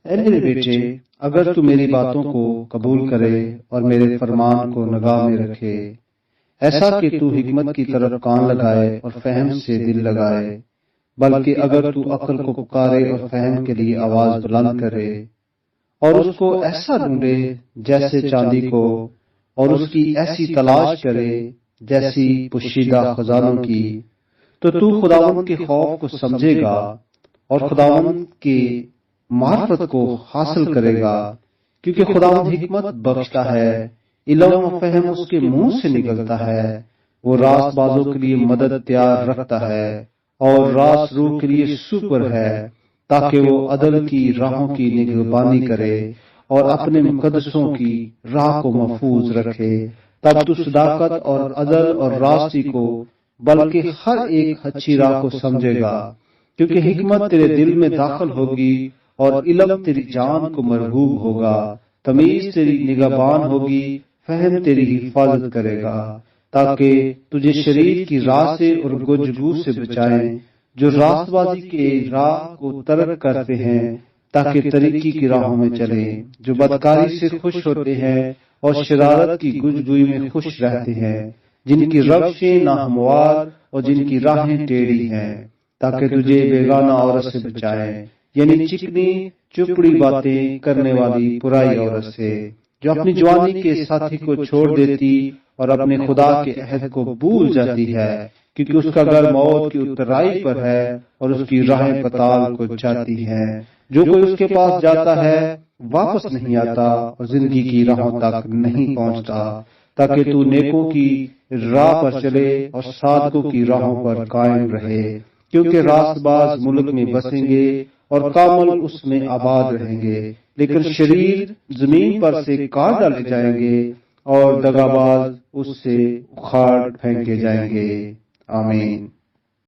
اے میرے بیٹے، اگر تو میری باتوں کو قبول کرے اور میرے فرمان کو نگاہ میں رکھے، ایسا کہ تو حکمت کی طرف کان لگائے اور فہم سے دل لگائے، بلکہ اگر تو عقل کو پکارے اور فہم کے لیے آواز بلند کرے اور اس کو ایسا ڈھونڈے جیسے چاندی کو، اور اس کی ایسی تلاش کرے جیسی پوشیدہ خزانوں کی، تو خداوند کے خوف کو سمجھے گا اور خداوند کی معرفت کو حاصل کرے گا، کیونکہ خداوند حکمت بخشتا ہے، علم و فہم اس کے منہ سے نکلتا ہے۔ وہ راست بازوں کے لیے مدد تیار رکھتا ہے اور راست روح کے لیے سپر ہے، تاکہ وہ عدل کی راہوں کی نگہبانی کرے اور اپنے مقدسوں کی راہ کو محفوظ رکھے۔ تب تو صداقت اور عدل اور راستی کو، بلکہ ہر ایک اچھی راہ کو سمجھے گا، کیونکہ حکمت تیرے دل میں داخل ہوگی اور علم تیری جان کو مرغوب ہوگا، تمیز تیری نگہبان ہوگی، فہم تیری حفاظت کرے گا، تاکہ تجھے شریر کی راہ سے اور گفتگو سے بچائیں جو راست بازی کے راہ کو ترک کرتے ہیں، تاکہ طریقی کی راہوں میں چلیں، جو بدکاری سے خوش ہوتے ہیں اور شرارت کی گفتگو میں خوش رہتے ہیں، جن کی روشیں ناہموار اور جن کی راہیں ٹیڑھی ہیں، تاکہ تجھے بیگانہ عورت سے بچائیں، یعنی چکنی چپڑی باتیں کرنے والی پرائی عورت سے، جو اپنی جوانی کے ساتھی کو چھوڑ دیتی اور اپنے خدا کے عہد کو بھول جاتی ہے، کیونکہ اس کا گھر موت کی اترائی پر ہے اور اس کی راہیں پتال کو جاتی ہیں۔ جو کوئی اس کے پاس جاتا ہے واپس نہیں آتا اور زندگی کی راہوں تک نہیں پہنچتا، تاکہ تو نیکوں کی راہ پر چلے اور صادقوں کی راہوں پر قائم رہے، کیونکہ راست باز ملک میں بسیں گے اور کامل اس میں آباد رہیں گے، لیکن شریر زمین پر سے کاٹ ڈالے جائیں گے اور دغاباز اس سے اکھاڑ پھینکے جائیں گے۔ آمین۔